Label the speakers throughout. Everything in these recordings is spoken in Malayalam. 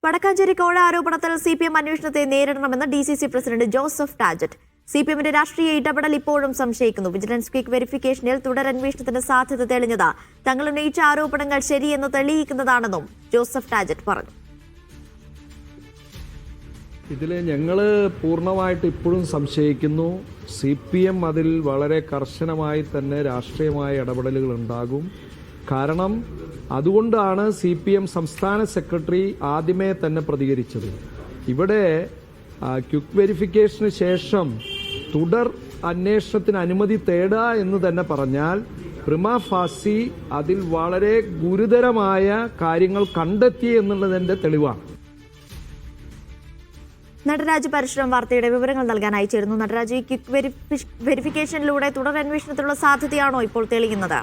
Speaker 1: വടക്കാഞ്ചേരി കോഴ ആരോപണത്തിൽ CPM അന്വേഷണത്തെ നേരിടണമെന്ന് DCC പ്രസിഡന്റ് ജോസഫ് ടാജറ്റ്. CPMന്റെ രാഷ്ട്രീയ ഇടപെടൽ ഇപ്പോഴും സംശയിക്കുന്നു. വിജിലൻസ് ക്വിക്ക് വെരിഫിക്കേഷനിൽ തുടരന്വേഷണത്തിന് സാധ്യത തെളിഞ്ഞത് തങ്ങൾ ഉന്നയിച്ച ആരോപണങ്ങൾ ശരിയെന്ന് തെളിയിക്കുന്നതാണെന്നും ജോസഫ് ടാജറ്റ് പറഞ്ഞു.
Speaker 2: ഇതിൽ ഞങ്ങൾ പൂർണ്ണമായിട്ട് ഇപ്പോഴും സംശയിക്കുന്നു. CPM അതിൽ വളരെ കർശനമായി തന്നെ രാഷ്ട്രീയമായ ഇടപെടലുകൾ ഉണ്ടാകും. കാരണം അതുകൊണ്ടാണ് CPM സംസ്ഥാന സെക്രട്ടറി ആദ്യമേ തന്നെ പ്രതികരിച്ചത്. ഇവിടെ ക്വിക്ക് വെരിഫിക്കേഷന് ശേഷം തുടർ അന്വേഷണത്തിന് അനുമതി തേടുക എന്ന് തന്നെ പറഞ്ഞാൽ പ്രിമാ ഫാസി അതിൽ വളരെ ഗുരുതരമായ കാര്യങ്ങൾ കണ്ടെത്തി എന്നുള്ളതിന്റെ തെളിവാണ്.
Speaker 1: നടരാജ് പരശുരാം വാർത്തയുടെ വിവരങ്ങൾ നൽകാൻ അയച്ചിരുന്നു. നടരാജ്, ഈ ക്വിക്ക് വെരിഫിക്കേഷനിലൂടെ തുടരന്വേഷണത്തിനുള്ള സാധ്യതയാണോ ഇപ്പോൾ തെളിയുന്നത്?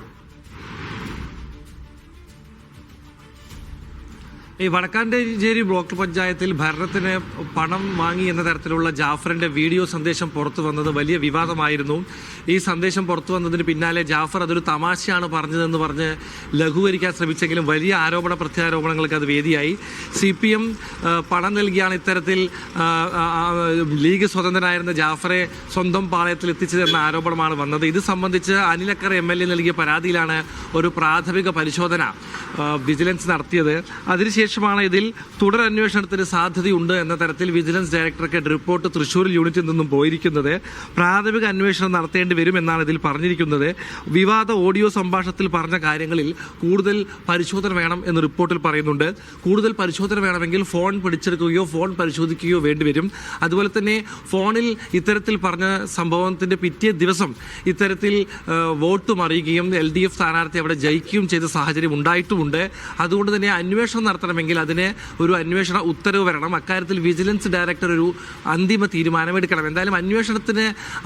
Speaker 3: ഈ വടക്കാഞ്ചേരി ബ്ലോക്ക് പഞ്ചായത്തിൽ ഭരണത്തിന് പണം വാങ്ങി എന്ന തരത്തിലുള്ള ജാഫറിന്റെ വീഡിയോ സന്ദേശം പുറത്തു വന്നത് വലിയ വിവാദമായിരുന്നു. ഈ സന്ദേശം പുറത്തു വന്നതിന് പിന്നാലെ ജാഫർ അതൊരു തമാശയാണ് പറഞ്ഞതെന്ന് പറഞ്ഞ് ലഘൂകരിക്കാൻ ശ്രമിച്ചെങ്കിലും വലിയ ആരോപണ പ്രത്യാരോപണങ്ങൾക്ക് അത് വേദിയായി. CPM പണം നൽകിയാണ് ഇത്തരത്തിൽ ലീഗ് സ്വതന്ത്രനായിരുന്ന ജാഫറെ സ്വന്തം പാളയത്തിൽ എത്തിച്ചതെന്ന ആരോപണമാണ് വന്നത്. ഇത് സംബന്ധിച്ച് അനിലക്കര MLA നൽകിയ പരാതിയിലാണ് ഒരു പ്രാഥമിക പരിശോധന വിജിലൻസ് നടത്തിയത്. അതിനുശേഷമാണ് ഇതിൽ തുടരന്വേഷണത്തിന് സാധ്യതയുണ്ട് എന്ന തരത്തിൽ വിജിലൻസ് ഡയറക്ടർക്ക് റിപ്പോർട്ട് തൃശ്ശൂർ യൂണിറ്റിൽ നിന്നും പോയിരിക്കുന്നത്. പ്രാഥമിക അന്വേഷണം നടത്തേണ്ടി വരുമെന്നാണ് ഇതിൽ പറഞ്ഞിരിക്കുന്നത്. വിവാദ ഓഡിയോ സംഭാഷണത്തിൽ പറഞ്ഞ കാര്യങ്ങളിൽ കൂടുതൽ പരിശോധന വേണം എന്ന് റിപ്പോർട്ടിൽ പറയുന്നുണ്ട്. കൂടുതൽ പരിശോധന വേണമെങ്കിൽ ഫോൺ പിടിച്ചെടുക്കുകയോ ഫോൺ പരിശോധിക്കുകയോ വേണ്ടിവരും. അതുപോലെ തന്നെ ഫോണിൽ ഇത്തരത്തിൽ പറഞ്ഞ സംഭവത്തിന്റെ പിറ്റേ ദിവസം ഇത്തരത്തിൽ വോട്ട് മറിയുകയും LDF സ്ഥാനാർത്ഥി അവിടെ ജയിക്കുകയും ചെയ്ത സാഹചര്യം ഉണ്ടായിട്ടുമുണ്ട്. അതുകൊണ്ട് തന്നെ അന്വേഷണം നടത്തണമെങ്കിൽ അതിന് ഒരു അന്വേഷണ ഉത്തരവ് വരണം. അക്കാര്യത്തിൽ വിജിലൻസ് ഡയറക്ടർ ഒരു അന്തിമ തീരുമാനമെടുക്കണം. എന്തായാലും അന്വേഷണത്തിന്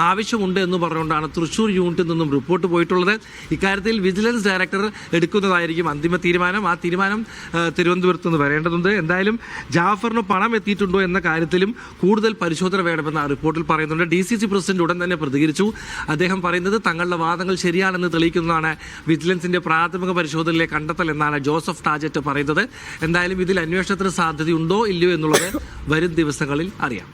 Speaker 3: ആവശ്യമുണ്ട് എന്ന് പറഞ്ഞുകൊണ്ടാണ് തൃശ്ശൂർ യൂണിറ്റിൽ നിന്നും റിപ്പോർട്ട് പോയിട്ടുള്ളത്. ഇക്കാര്യത്തിൽ വിജിലൻസ് ഡയറക്ടർ എടുക്കുന്നതായിരിക്കും അന്തിമ തീരുമാനം. ആ തീരുമാനം തിരുവനന്തപുരത്ത് നിന്ന് വരേണ്ടതുണ്ട്. എന്തായാലും ജാഫറിന് പണം എത്തിയിട്ടുണ്ടോ എന്ന കാര്യത്തിലും കൂടുതൽ പരിശോധന വേണമെന്ന് ആ റിപ്പോർട്ടിൽ പറയുന്നുണ്ട്. DCC പ്രസിഡന്റ് ഉടൻ തന്നെ പ്രതികരിച്ചു. അദ്ദേഹം പറയുന്നത് തങ്ങളുടെ വാദങ്ങൾ ശരിയാണെന്ന് തെളിയിക്കുന്നതാണ് വിജിലൻസിന്റെ പ്രാഥമിക പരിശോധനയിലെ കണ്ടെത്തൽ എന്നാണ് ജോസഫ് ടാജറ്റ് പറയുന്നത്. എന്തായാലും ഇതിൽ അന്വേഷണത്തിന് സാധ്യതയുണ്ടോ ഇല്ലയോ എന്നുള്ളത് വരും ദിവസങ്ങളിൽ അറിയാം.